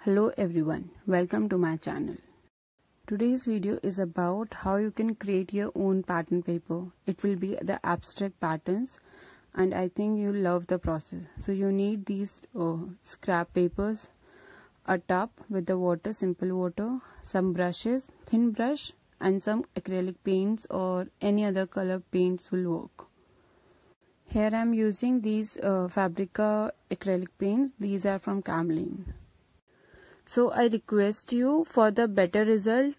Hello everyone, welcome to my channel. Today's video is about how you can create your own pattern paper. It will be the abstract patterns and I think you'll love the process. So you need these scrap papers, a tub with the water, simple water, some brushes, thin brush and some acrylic paints or any other color paints will work. Here I am using these Fabrica acrylic paints. These are from Camlin. So I request you, for the better result,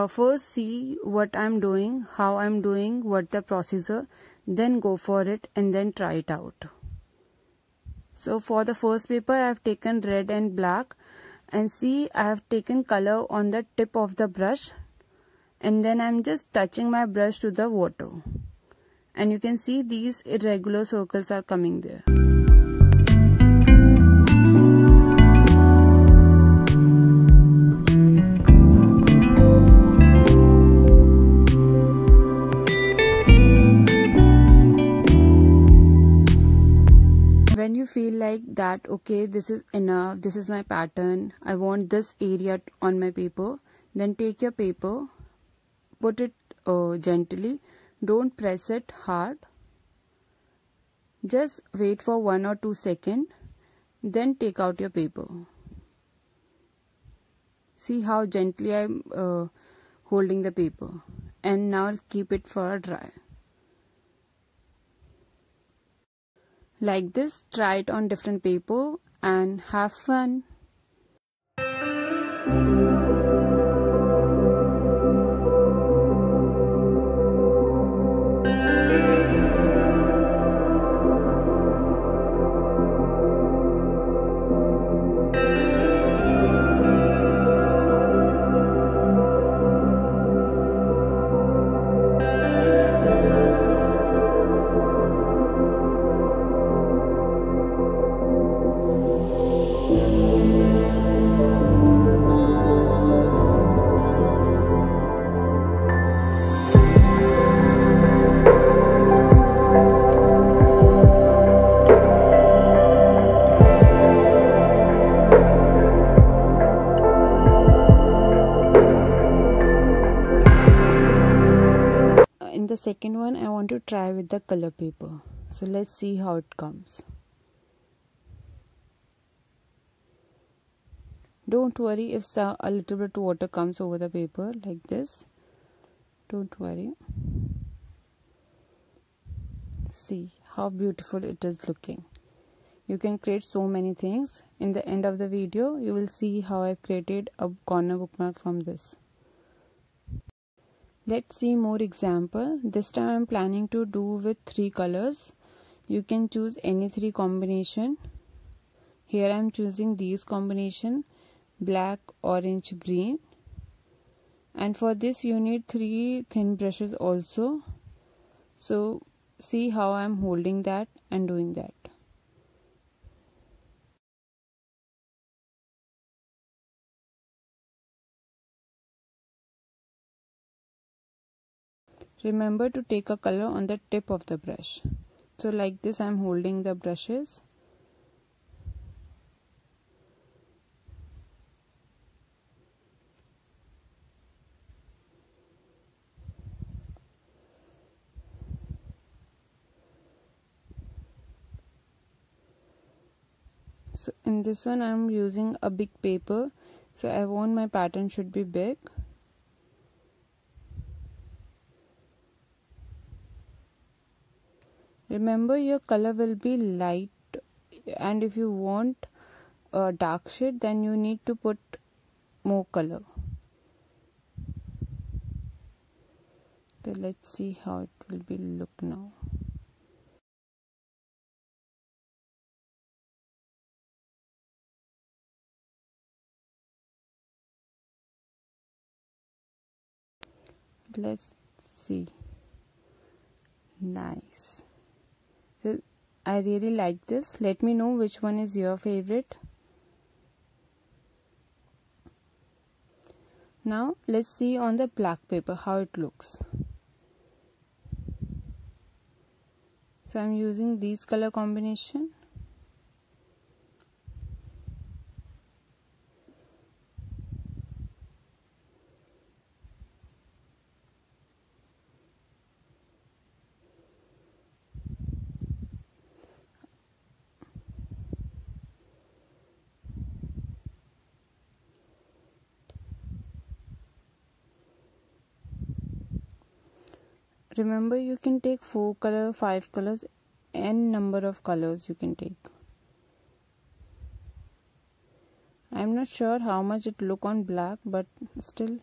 first see what I'm doing, how I'm doing, what the procedure, then go for it and then try it out. So for the first paper I have taken red and black, and see I have taken color on the tip of the brush, and then I'm just touching my brush to the water, and you can see these irregular circles are coming there. When you feel like that, okay, this is enough, this is my pattern, I want this area on my paper, then take your paper, put it gently, don't press it hard, just wait for 1 or 2 seconds, then take out your paper. See how gently I'm holding the paper, and now keep it for a dry. Like this, try it on different paper and have fun. In the second one I want to try with the color paper, so let's see how it comes. Don't worry if a little bit water comes over the paper like this, don't worry. See how beautiful it is looking. You can create so many things. In the end of the video you will see how I created a corner bookmark from this. Let's see more example. This time I'm planning to do with 3 colors. You can choose any 3 combination. Here I'm choosing these combination: black, orange, green. And for this you need 3 thin brushes also. So see how I'm holding that and doing that. Remember to take a color on the tip of the brush. So like this I'm holding the brushes. So in this one I'm using a big paper, so I want my pattern should be big. Remember your color will be light, and if you want a dark shade then you need to put more color. So let's see how it will be look now. Let's see. Nice. So I really like this. Let me know which one is your favorite. Now let's see on the black paper how it looks. So I'm using these color combination. remember, you can take 4 colors, 5 colors, n number of colors you can take. I'm not sure how much it look on black, but still.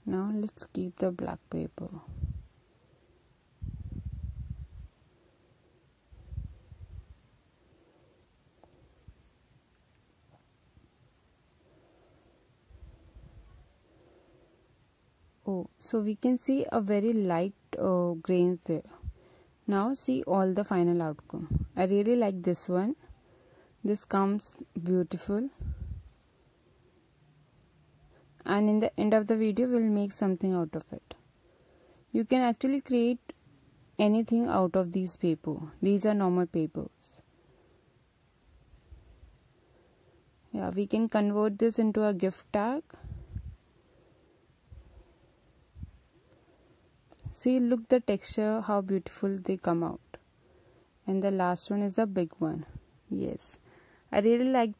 Now let's keep the black paper. Oh, so we can see a very light grains there. Now see all the final outcome. I really like this one. This comes beautiful. And in the end of the video, we'll make something out of it. You can actually create anything out of these paper. These are normal papers. Yeah, we can convert this into a gift tag. See, look the texture, how beautiful they come out. And the last one is the big one. Yes, I really like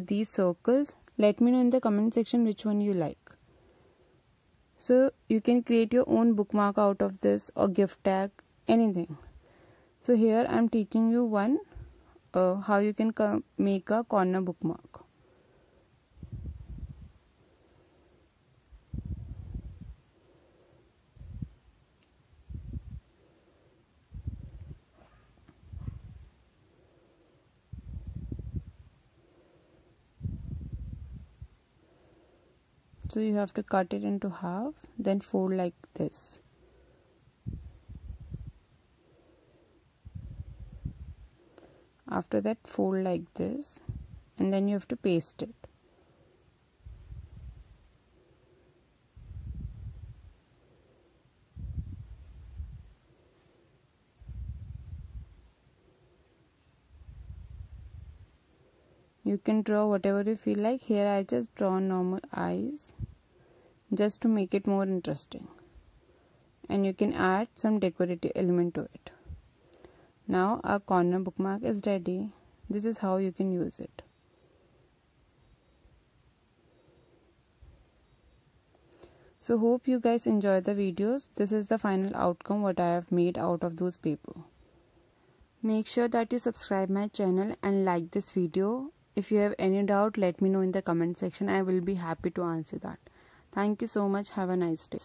these circles. Let me know in the comment section which one you like. So you can create your own bookmark out of this, or gift tag, anything. So here I am teaching you one how you can make a corner bookmark. So you have to cut it into half, then fold like this. After that, fold like this, and then you have to paste it. You can draw whatever you feel like. Here I just draw normal eyes just to make it more interesting, and you can add some decorative element to it. Now our corner bookmark is ready. This is how you can use it. So hope you guys enjoy the videos. This is the final outcome what I have made out of those paper. Make sure that you subscribe my channel and like this video. If you have any doubt, let me know in the comment section. I will be happy to answer that. Thank you so much. Have a nice day.